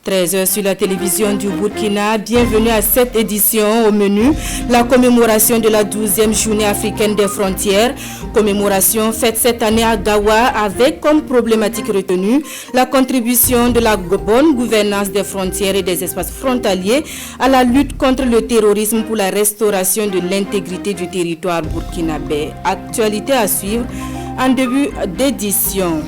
13h sur la télévision du Burkina. Bienvenue à cette édition. Au menu, la commémoration de la 12e journée africaine des frontières. Commémoration faite cette année à Gawa avec comme problématique retenue la contribution de la bonne gouvernance des frontières et des espaces frontaliers à la lutte contre le terrorisme pour la restauration de l'intégrité du territoire burkinabé. Actualité à suivre en début d'édition.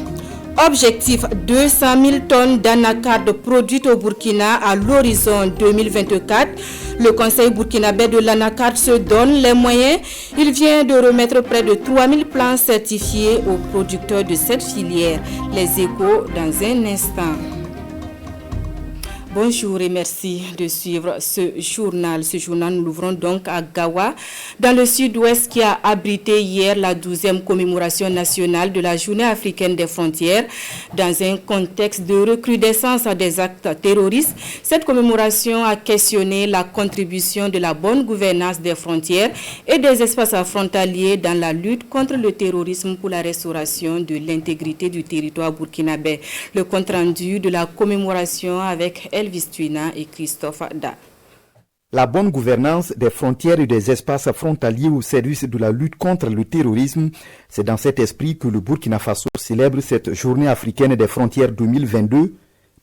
Objectif 200 000 tonnes d'anacarde produites au Burkina à l'horizon 2024. Le Conseil burkinabé de l'anacarde se donne les moyens. Il vient de remettre près de 3 000 plants certifiés aux producteurs de cette filière. Les échos dans un instant. Bonjour et merci de suivre ce journal. Ce journal, nous l'ouvrons donc à Gawa, dans le sud-ouest qui a abrité hier la 12e commémoration nationale de la Journée africaine des frontières. Dans un contexte de recrudescence des actes terroristes, cette commémoration a questionné la contribution de la bonne gouvernance des frontières et des espaces frontaliers dans la lutte contre le terrorisme pour la restauration de l'intégrité du territoire burkinabé. Le compte-rendu de la commémoration avec Elvis Tuina et Christophe Da. La bonne gouvernance des frontières et des espaces frontaliers au service de la lutte contre le terrorisme, c'est dans cet esprit que le Burkina Faso célèbre cette journée africaine des frontières 2022,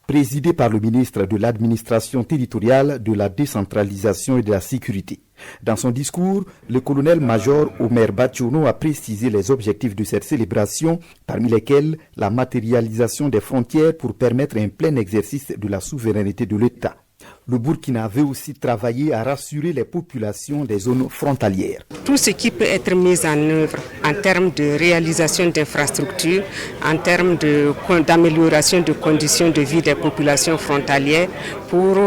présidée par le ministre de l'administration territoriale, de la décentralisation et de la sécurité. Dans son discours, le colonel-major Omer Batchono a précisé les objectifs de cette célébration, parmi lesquels la matérialisation des frontières pour permettre un plein exercice de la souveraineté de l'État. Le Burkina veut aussi travailler à rassurer les populations des zones frontalières. Tout ce qui peut être mis en œuvre en termes de réalisation d'infrastructures, en termes d'amélioration de conditions de vie des populations frontalières pour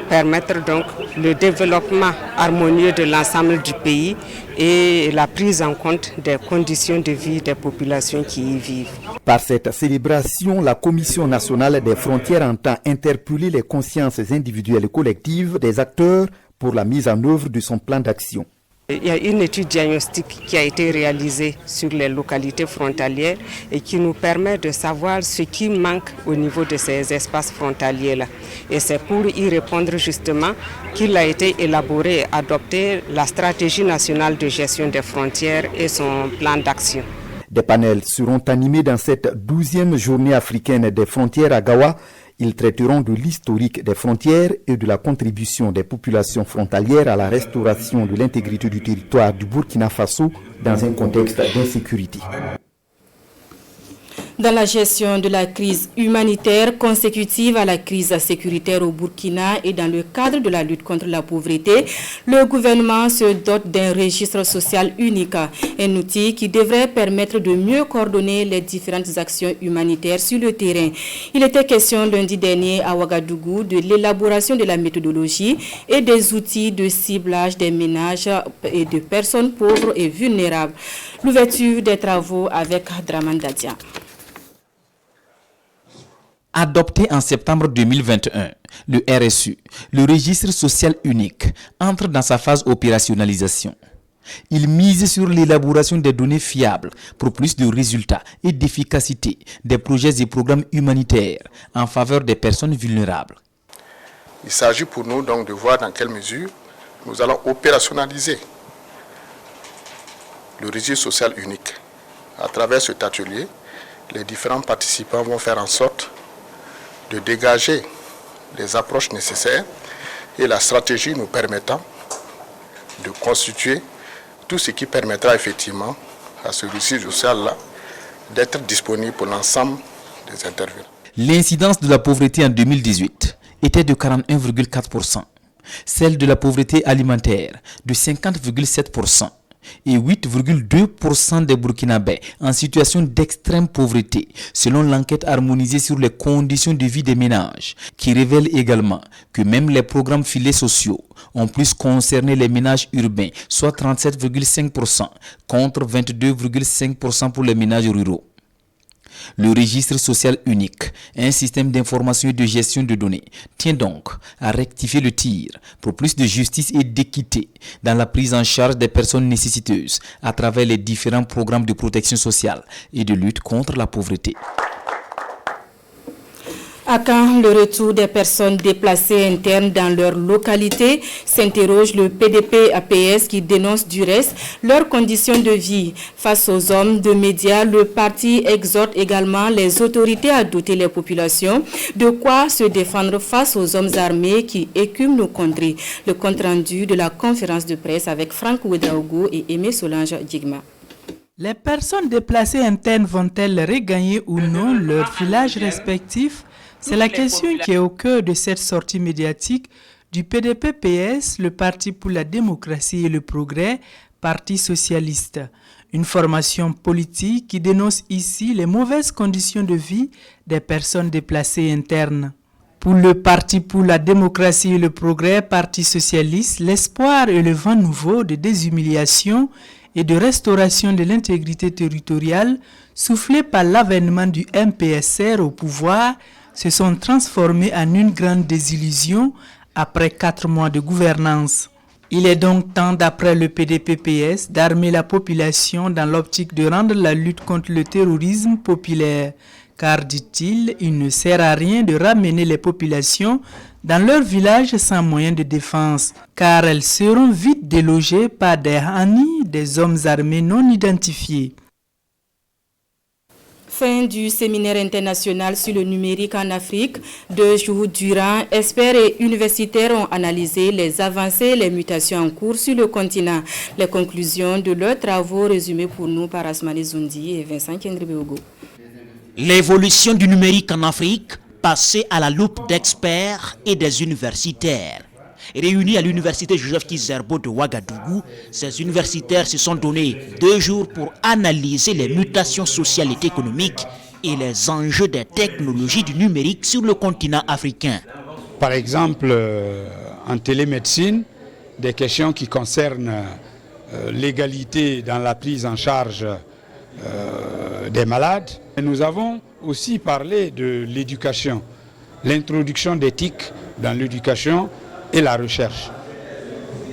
permettre donc le développement harmonieux de l'ensemble du pays et la prise en compte des conditions de vie des populations qui y vivent. Par cette célébration, la Commission nationale des frontières entend interpeller les consciences individuelles et collectives des acteurs pour la mise en œuvre de son plan d'action. Il y a une étude diagnostique qui a été réalisée sur les localités frontalières et qui nous permet de savoir ce qui manque au niveau de ces espaces frontaliers-là. Et c'est pour y répondre justement qu'il a été élaboré et adopté la stratégie nationale de gestion des frontières et son plan d'action. Des panels seront animés dans cette 12e journée africaine des frontières à Gawa. Ils traiteront de l'historique des frontières et de la contribution des populations frontalières à la restauration de l'intégrité du territoire du Burkina Faso dans un contexte d'insécurité. Dans la gestion de la crise humanitaire consécutive à la crise sécuritaire au Burkina et dans le cadre de la lutte contre la pauvreté, le gouvernement se dote d'un registre social unique, un outil qui devrait permettre de mieux coordonner les différentes actions humanitaires sur le terrain. Il était question lundi dernier à Ouagadougou de l'élaboration de la méthodologie et des outils de ciblage des ménages et de personnes pauvres et vulnérables. L'ouverture des travaux avec Draman Dadia. Adopté en septembre 2021, le RSU, le registre social unique, entre dans sa phase opérationnalisation. Il mise sur l'élaboration des données fiables pour plus de résultats et d'efficacité des projets et programmes humanitaires en faveur des personnes vulnérables. Il s'agit pour nous donc de voir dans quelle mesure nous allons opérationnaliser le registre social unique. À travers cet atelier, les différents participants vont faire en sorte de dégager les approches nécessaires et la stratégie nous permettant de constituer tout ce qui permettra effectivement à ce registre social-là d'être disponible pour l'ensemble des intervenants. L'incidence de la pauvreté en 2018 était de 41,4%, celle de la pauvreté alimentaire de 50,7%. Et 8,2% des Burkinabés en situation d'extrême pauvreté, selon l'enquête harmonisée sur les conditions de vie des ménages, qui révèle également que même les programmes filets sociaux ont plus concerné les ménages urbains, soit 37,5% contre 22,5% pour les ménages ruraux. Le registre social unique, un système d'information et de gestion de données, tient donc à rectifier le tir pour plus de justice et d'équité dans la prise en charge des personnes nécessiteuses à travers les différents programmes de protection sociale et de lutte contre la pauvreté. À quand le retour des personnes déplacées internes dans leur localité, s'interroge le PDP-APS qui dénonce du reste leurs conditions de vie. Face aux hommes de médias, le parti exhorte également les autorités à doter les populations de quoi se défendre face aux hommes armés qui écument nos contrées. Le compte rendu de la conférence de presse avec Franck Ouedraogo et Aimé Solange Djigma. Les personnes déplacées internes vont-elles regagner ou non leurs villages respectifs? C'est la question qui est au cœur de cette sortie médiatique du PDP-PS, le Parti pour la démocratie et le progrès, Parti socialiste. Une formation politique qui dénonce ici les mauvaises conditions de vie des personnes déplacées internes. Pour le Parti pour la démocratie et le progrès, Parti socialiste, l'espoir et le vent nouveau de déshumiliation et de restauration de l'intégrité territoriale soufflés par l'avènement du MPSR au pouvoir se sont transformés en une grande désillusion après 4 mois de gouvernance. Il est donc temps, d'après le PDP-PS, d'armer la population dans l'optique de rendre la lutte contre le terrorisme populaire. Car, dit-il, il ne sert à rien de ramener les populations dans leur village sans moyen de défense, car elles seront vite délogées par des Hani, des hommes armés non identifiés. Fin du séminaire international sur le numérique en Afrique. 2 jours durant, experts et universitaires ont analysé les avancées et les mutations en cours sur le continent. Les conclusions de leurs travaux résumées pour nous par Asmani Zoundi et Vincent Kendribeogo. L'évolution du numérique en Afrique, passée à la loupe d'experts et des universitaires. Réunis à l'université Joseph Kizerbo de Ouagadougou, ces universitaires se sont donné 2 jours pour analyser les mutations sociales et économiques et les enjeux des technologies du numérique sur le continent africain. Par exemple, en télémédecine, des questions qui concernent l'égalité dans la prise en charge des malades. Nous avons aussi parlé de l'éducation, l'introduction d'éthique dans l'éducation et la recherche.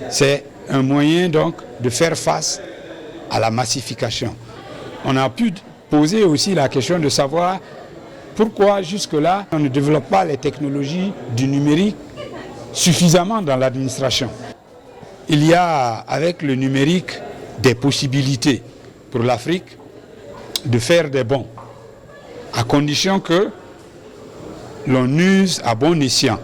C'est un moyen donc de faire face à la massification. On a pu poser aussi la question de savoir pourquoi jusque-là on ne développe pas les technologies du numérique suffisamment dans l'administration. Il y a avec le numérique des possibilités pour l'Afrique de faire des bons, à condition que l'on use à bon escient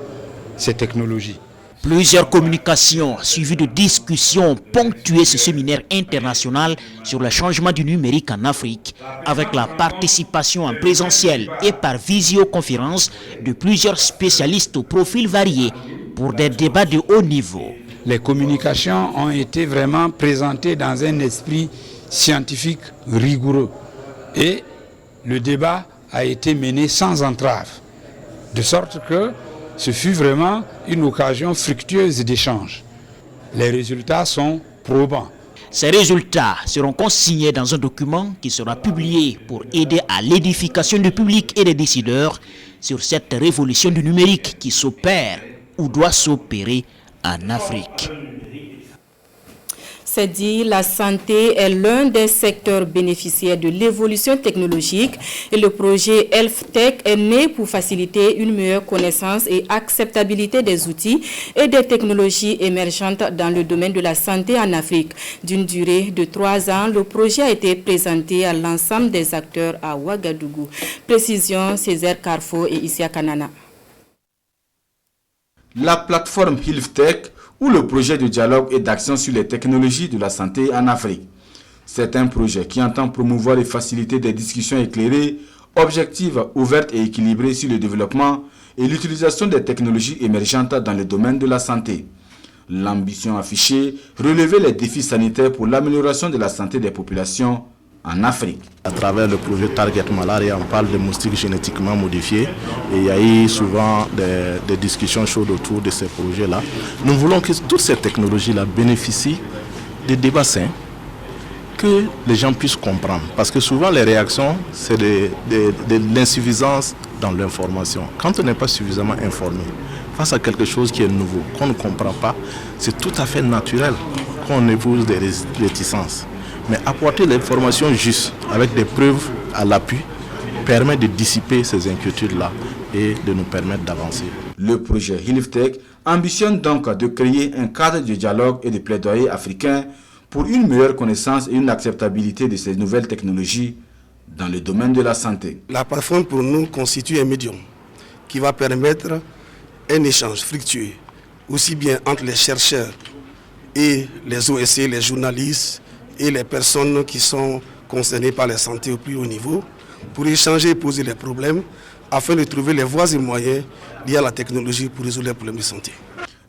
ces technologies. Plusieurs communications suivies de discussions ont ponctué ce séminaire international sur le changement du numérique en Afrique, avec la participation en présentiel et par visioconférence de plusieurs spécialistes au profil varié pour des débats de haut niveau. Les communications ont été vraiment présentées dans un esprit scientifique rigoureux et le débat a été mené sans entrave, de sorte que ce fut vraiment une occasion fructueuse d'échange. Les résultats sont probants. Ces résultats seront consignés dans un document qui sera publié pour aider à l'édification du public et des décideurs sur cette révolution du numérique qui s'opère ou doit s'opérer en Afrique. C'est dit, la santé est l'un des secteurs bénéficiaires de l'évolution technologique et le projet HealthTech est né pour faciliter une meilleure connaissance et acceptabilité des outils et des technologies émergentes dans le domaine de la santé en Afrique. D'une durée de 3 ans, le projet a été présenté à l'ensemble des acteurs à Ouagadougou. Précision, Césaire Carrefour et Isia Kanana. La plateforme HealthTech ou le projet de dialogue et d'action sur les technologies de la santé en Afrique. C'est un projet qui entend promouvoir et faciliter des discussions éclairées, objectives, ouvertes et équilibrées sur le développement et l'utilisation des technologies émergentes dans le domaine de la santé. L'ambition affichée, relever les défis sanitaires pour l'amélioration de la santé des populations en Afrique. À travers le projet Target Malaria, on parle de moustiques génétiquement modifiés et il y a eu souvent des discussions chaudes autour de ces projets-là. Nous voulons que toutes ces technologies-là bénéficient des débats sains, que les gens puissent comprendre. Parce que souvent les réactions, c'est de l'insuffisance dans l'information. Quand on n'est pas suffisamment informé, face à quelque chose qui est nouveau, qu'on ne comprend pas, c'est tout à fait naturel qu'on épouse des réticences. Mais apporter l'information juste, avec des preuves à l'appui, permet de dissiper ces inquiétudes-là et de nous permettre d'avancer. Le projet HILIFTEC ambitionne donc de créer un cadre de dialogue et de plaidoyer africain pour une meilleure connaissance et une acceptabilité de ces nouvelles technologies dans le domaine de la santé. La plateforme pour nous constitue un médium qui va permettre un échange fructueux, aussi bien entre les chercheurs et les OSC, les journalistes et les personnes qui sont concernées par la santé au plus haut niveau, pour échanger et poser les problèmes afin de trouver les voies et moyens liés à la technologie pour résoudre les problèmes de santé.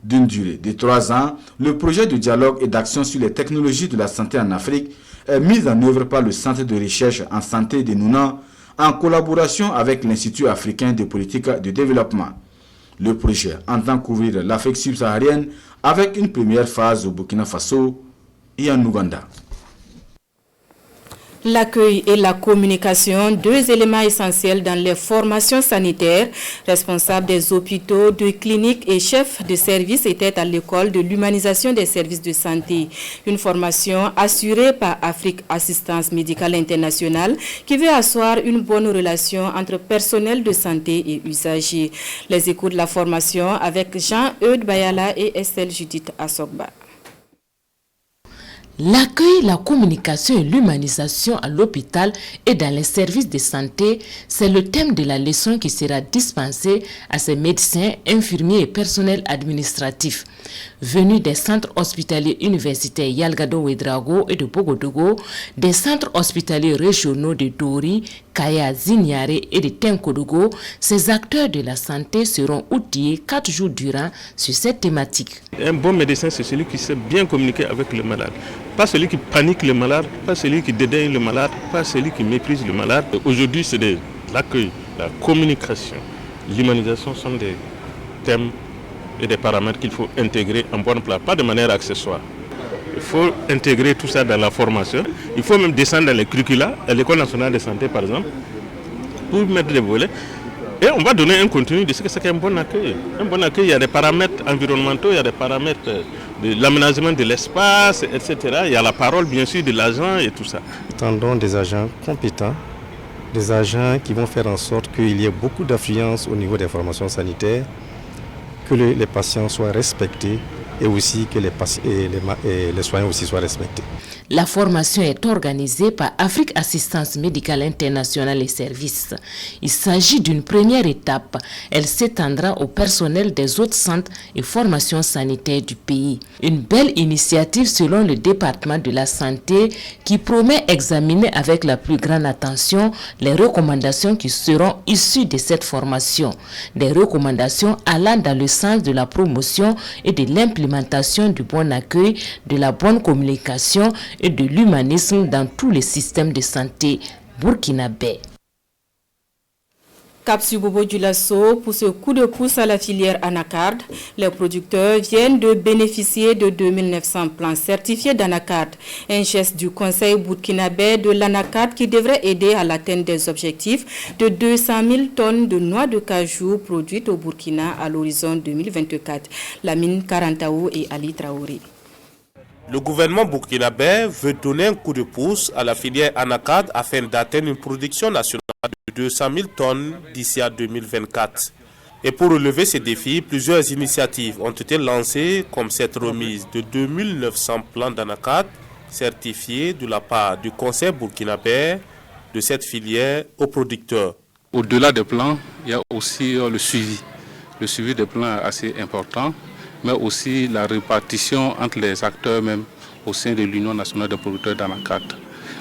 D'une durée de 3 ans, le projet de dialogue et d'action sur les technologies de la santé en Afrique est mis en œuvre par le Centre de recherche en santé de Nouna en collaboration avec l'Institut africain de politique de développement. Le projet entend couvrir l'Afrique subsaharienne avec une première phase au Burkina Faso et en Ouganda. L'accueil et la communication, 2 éléments essentiels dans les formations sanitaires. Responsables des hôpitaux, de cliniques et chefs de service étaient à l'école de l'humanisation des services de santé. Une formation assurée par Afrique Assistance Médicale Internationale qui veut asseoir une bonne relation entre personnel de santé et usagers. Les échos de la formation avec Jean-Eudes Bayala et Estelle Judith Assogba. L'accueil, la communication et l'humanisation à l'hôpital et dans les services de santé, c'est le thème de la leçon qui sera dispensée à ces médecins, infirmiers et personnels administratifs. Venus des centres hospitaliers universitaires Yalgado Ouedraogo et de Bogodogo, des centres hospitaliers régionaux de Dori, Kaya, Zignare et de Tenkodogo, ces acteurs de la santé seront outillés 4 jours durant sur cette thématique. Un bon médecin, c'est celui qui sait bien communiquer avec le malade. Pas celui qui panique le malade, pas celui qui dédaigne le malade, pas celui qui méprise le malade. Aujourd'hui, c'est l'accueil, la communication, l'humanisation sont des thèmes et des paramètres qu'il faut intégrer en bonne place, pas de manière accessoire. Il faut intégrer tout ça dans la formation. Il faut même descendre dans les curricula, à l'École nationale de santé par exemple, pour mettre des volets. Et on va donner un contenu de ce que c'est qu'un bon accueil. Un bon accueil, il y a des paramètres environnementaux, il y a des paramètres de l'aménagement de l'espace, etc. Il y a la parole bien sûr de l'agent et tout ça. Nous attendons des agents compétents, des agents qui vont faire en sorte qu'il y ait beaucoup d'affluence au niveau des formations sanitaires, que les patients soient respectés et aussi que les soignants aussi soient respectés. La formation est organisée par Afrique Assistance Médicale Internationale et Services. Il s'agit d'une première étape. Elle s'étendra au personnel des autres centres et formations sanitaires du pays. Une belle initiative selon le département de la santé qui promet examiner avec la plus grande attention les recommandations qui seront issues de cette formation. Des recommandations allant dans le sens de la promotion et de l'implémentation du bon accueil, de la bonne communication et de l'humanisme dans tous les systèmes de santé burkinabé. Cap sur Bobo Dioulasso pour ce coup de pouce à la filière Anacard. Les producteurs viennent de bénéficier de 2900 plants certifiés d'Anacard. Un geste du Conseil burkinabé de l'Anacard qui devrait aider à l'atteinte des objectifs de 200 000 tonnes de noix de cajou produites au Burkina à l'horizon 2024. Lamine Karantaou et Ali Traoré. Le gouvernement burkinabé veut donner un coup de pouce à la filière Anacard afin d'atteindre une production nationale de 200 000 tonnes d'ici à 2024. Et pour relever ces défis, plusieurs initiatives ont été lancées comme cette remise de 2900 plants d'Anacard certifiés de la part du Conseil burkinabé de cette filière aux producteurs. Au-delà des plants, il y a aussi le suivi. Le suivi des plants est assez important, mais aussi la répartition entre les acteurs même au sein de l'Union nationale des producteurs d'Anacard.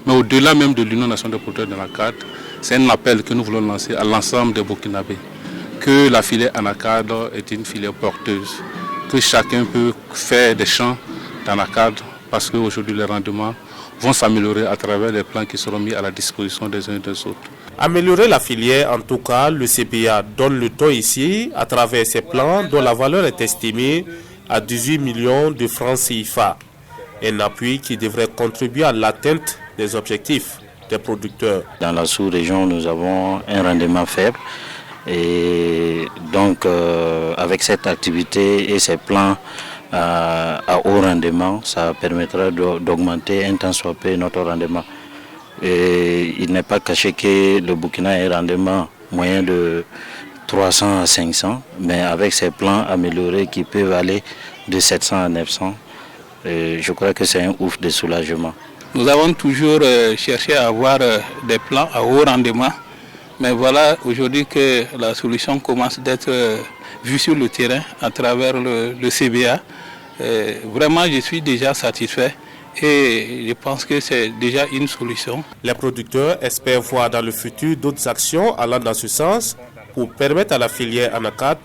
Mais au-delà même de l'Union nationale des producteurs d'Anacard, c'est un appel que nous voulons lancer à l'ensemble des Burkinabés, que la filière Anacard est une filière porteuse, que chacun peut faire des champs d'Anacard parce qu'aujourd'hui les rendements vont s'améliorer à travers les plans qui seront mis à la disposition des uns et des autres. Améliorer la filière, en tout cas, le CPA donne le ton ici à travers ces plans dont la valeur est estimée à 18 millions de francs CFA. Un appui qui devrait contribuer à l'atteinte des objectifs des producteurs. Dans la sous-région, nous avons un rendement faible et donc avec cette activité et ces plans à haut rendement, ça permettra d'augmenter un tant soit peu notre rendement. Et il n'est pas caché que le Burkina a un rendement moyen de 300 à 500, mais avec ces plans améliorés qui peuvent aller de 700 à 900, je crois que c'est un ouf de soulagement. Nous avons toujours cherché à avoir des plans à haut rendement, mais voilà aujourd'hui que la solution commence d'être vue sur le terrain à travers le CBA. Vraiment, je suis déjà satisfait et je pense que c'est déjà une solution. Les producteurs espèrent voir dans le futur d'autres actions allant dans ce sens pour permettre à la filière Anacat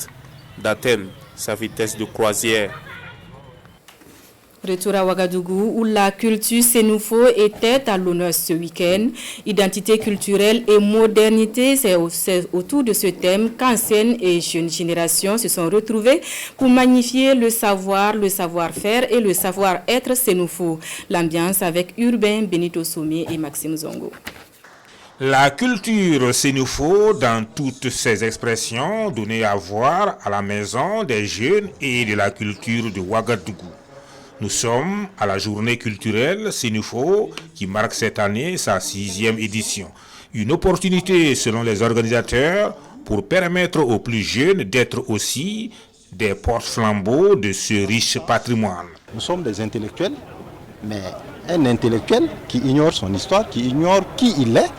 d'atteindre sa vitesse de croisière. Retour à Ouagadougou où la culture Sénoufo était à l'honneur ce week-end. Identité culturelle et modernité, c'est autour de ce thème qu'anciennes et jeunes générations se sont retrouvées pour magnifier le savoir-faire et le savoir-être Sénoufo. L'ambiance avec Urbain, Benito Somé et Maxime Zongo. La culture Sénoufo, dans toutes ses expressions, donnée à voir à la maison des jeunes et de la culture de Ouagadougou. Nous sommes à la journée culturelle Sénoufo qui marque cette année sa 6e édition. Une opportunité selon les organisateurs pour permettre aux plus jeunes d'être aussi des porte-flambeaux de ce riche patrimoine. Nous sommes des intellectuels, mais un intellectuel qui ignore son histoire, qui ignore qui il est,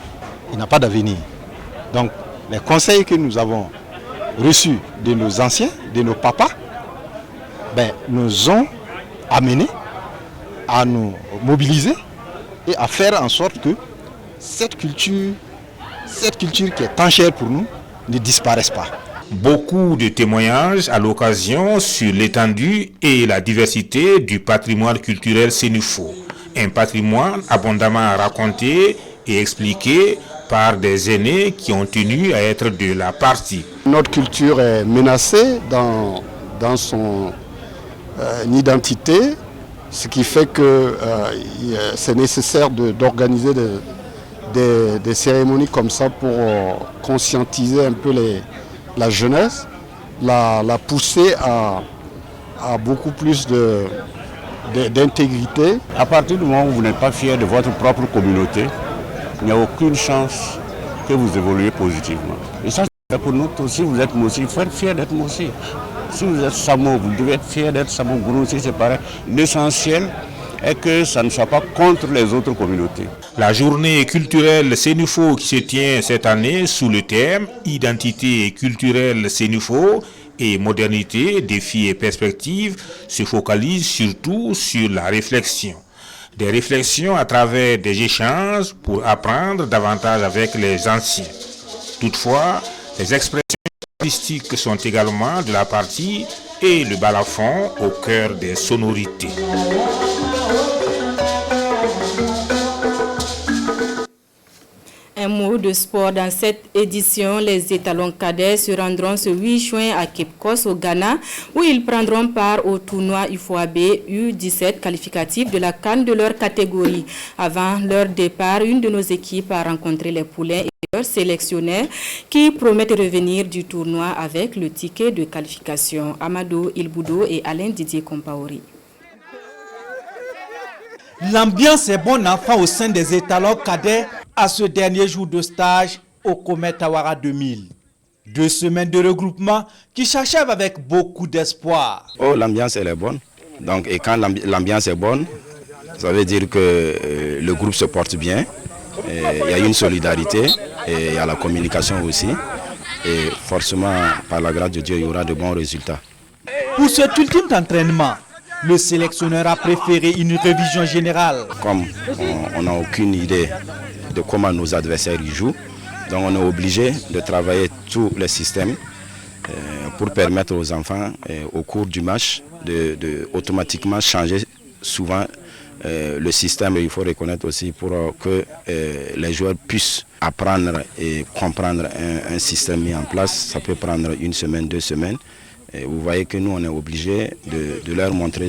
il n'a pas d'avenir. Donc les conseils que nous avons reçus de nos anciens, de nos papas, nous ont amenés à nous mobiliser et à faire en sorte que cette culture qui est tant chère pour nous ne disparaisse pas. Beaucoup de témoignages à l'occasion sur l'étendue et la diversité du patrimoine culturel Sénoufo. Un patrimoine abondamment raconté et expliqué par des aînés qui ont tenu à être de la partie. Notre culture est menacée dans son identité, ce qui fait que c'est nécessaire d'organiser des cérémonies comme ça pour conscientiser un peu la jeunesse, la pousser à beaucoup plus d'intégrité. À partir du moment où vous n'êtes pas fier de votre propre communauté, il n'y a aucune chance que vous évoluiez positivement. Et ça, c'est pour nous tous. Si vous êtes Moussi, il faut être fier d'être Moussi. Si vous êtes Samo, vous devez être fier d'être Samo. Gourou aussi, c'est pareil. L'essentiel est que ça ne soit pas contre les autres communautés. La journée culturelle Sénoufo qui se tient cette année sous le thème « Identité culturelle Sénoufo » et modernité, défis et perspectives se focalise surtout sur la réflexion. Des réflexions à travers des échanges pour apprendre davantage avec les anciens. Toutefois, les expressions artistiques sont également de la partie et le balafon au cœur des sonorités. Un mot de sport dans cette édition. Les étalons cadets se rendront ce 8 juin à Cape Coast au Ghana où ils prendront part au tournoi UFOAB U17 qualificatif de la CAN de leur catégorie. Avant leur départ, une de nos équipes a rencontré les poulains et leurs sélectionneurs qui promettent de revenir du tournoi avec le ticket de qualification. Amadou Ilboudo et Alain Didier Compaori. L'ambiance est bonne enfant au sein des étalons cadets à ce dernier jour de stage au Comet Tawara 2000. 2 semaines de regroupement qui s'achèvent avec beaucoup d'espoir. Oh, l'ambiance elle est bonne. Donc, et quand l'ambiance est bonne, ça veut dire que le groupe se porte bien. Il y a une solidarité et il y a la communication aussi. Et forcément, par la grâce de Dieu, il y aura de bons résultats. Pour cet ultime entraînement, le sélectionneur a préféré une révision générale. Comme on n'a aucune idée de comment nos adversaires y jouent, donc on est obligé de travailler tous les systèmes pour permettre aux enfants, au cours du match, de automatiquement changer souvent le système. Il faut reconnaître aussi pour que les joueurs puissent apprendre et comprendre un système mis en place. Ça peut prendre 1 semaine, 2 semaines. Et vous voyez que nous, on est obligé de leur montrer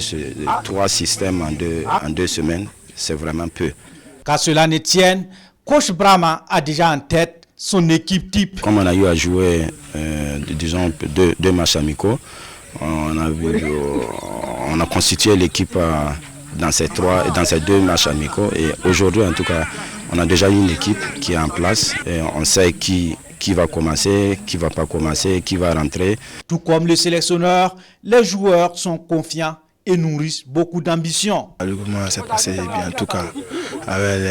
3 systèmes en 2 semaines. C'est vraiment peu. Qu'à cela ne tienne, Coach Brahma a déjà en tête son équipe type. Comme on a eu à jouer, disons, 2 matchs amicaux, on a constitué l'équipe dans ces 2 matchs amicaux. Et aujourd'hui, en tout cas, On a déjà une équipe qui est en place et on sait qui va commencer, qui va pas commencer, qui va rentrer. Tout comme le sélectionneur, les joueurs sont confiants et nourrissent beaucoup d'ambition. Le mouvement s'est passé bien, en tout cas, avec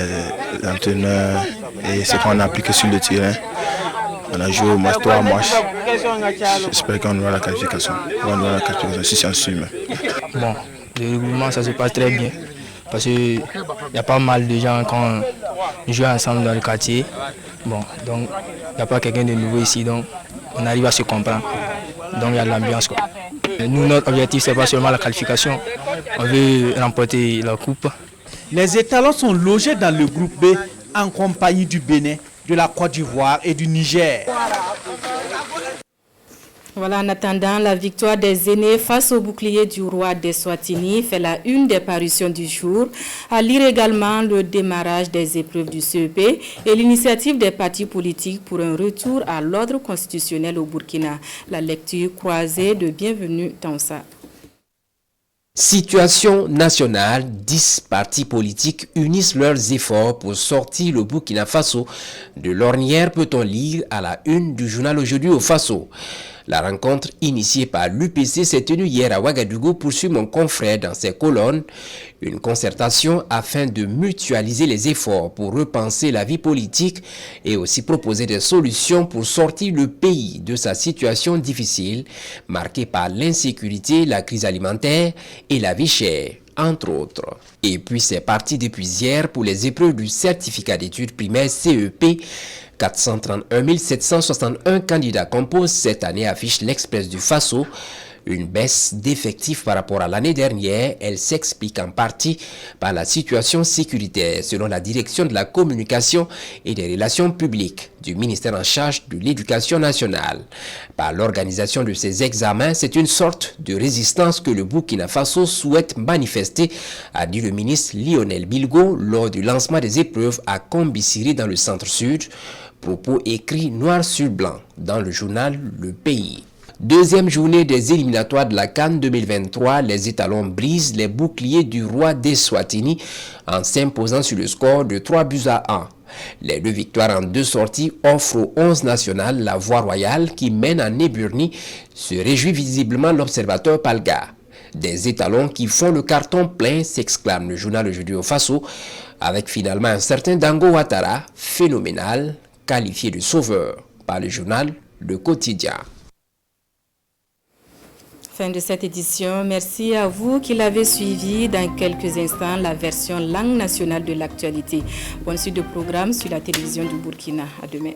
l'entraîneur et ce qu'on a appliqué sur le terrain. On a joué au match 3 matchs. J'espère qu'on aura la qualification. On aura la qualification si c'est en summe. Bon, le mouvement ça se passe très bien. Parce qu'il y a pas mal de gens quand on joue ensemble dans le quartier. Bon, donc il n'y a pas quelqu'un de nouveau ici, donc on arrive à se comprendre. Donc il y a de l'ambiance, quoi. Nous, notre objectif, c'est pas seulement la qualification. On veut remporter la coupe. Les étalons sont logés dans le groupe B en compagnie du Bénin, de la Côte d'Ivoire et du Niger. Voilà, en attendant, la victoire des aînés face au bouclier du roi d'Eswatini fait la une des parutions du jour. À lire également le démarrage des épreuves du CEP et l'initiative des partis politiques pour un retour à l'ordre constitutionnel au Burkina. La lecture croisée de Bienvenue Tansa. Situation nationale, 10 partis politiques unissent leurs efforts pour sortir le Burkina Faso de l'ornière, peut-on lire à la une du journal Aujourd'hui au Faso. La rencontre initiée par l'UPC s'est tenue hier à Ouagadougou, poursuit mon confrère dans ses colonnes. Une concertation afin de mutualiser les efforts pour repenser la vie politique et aussi proposer des solutions pour sortir le pays de sa situation difficile, marquée par l'insécurité, la crise alimentaire et la vie chère, entre autres. Et puis c'est parti depuis hier pour les épreuves du certificat d'études primaires CEP. 431 761 candidats composent cette année, affiche l'Express du Faso. Une baisse d'effectifs par rapport à l'année dernière, elle s'explique en partie par la situation sécuritaire, selon la direction de la communication et des relations publiques du ministère en charge de l'éducation nationale. Par l'organisation de ces examens, c'est une sorte de résistance que le Burkina Faso souhaite manifester, a dit le ministre Lionel Bilgo lors du lancement des épreuves à Kombisiri dans le centre-sud. Propos écrits noir sur blanc dans le journal Le Pays. Deuxième journée des éliminatoires de la CAN 2023, les étalons brisent les boucliers du roi d'Eswatini en s'imposant sur le score de 3-1. Les deux victoires en 2 sorties offrent aux 11 nationales la voie royale qui mène à Néburni, se réjouit visiblement l'observateur Palga. Des étalons qui font le carton plein, s'exclame le journal Aujourd'hui au Faso, avec finalement un certain Dango Ouattara, phénoménal, qualifié de sauveur par le journal Le Quotidien. Fin de cette édition. Merci à vous qui l'avez suivi. Dans quelques instants, la version langue nationale de l'actualité. Bonne suite de programme sur la télévision du Burkina. À demain.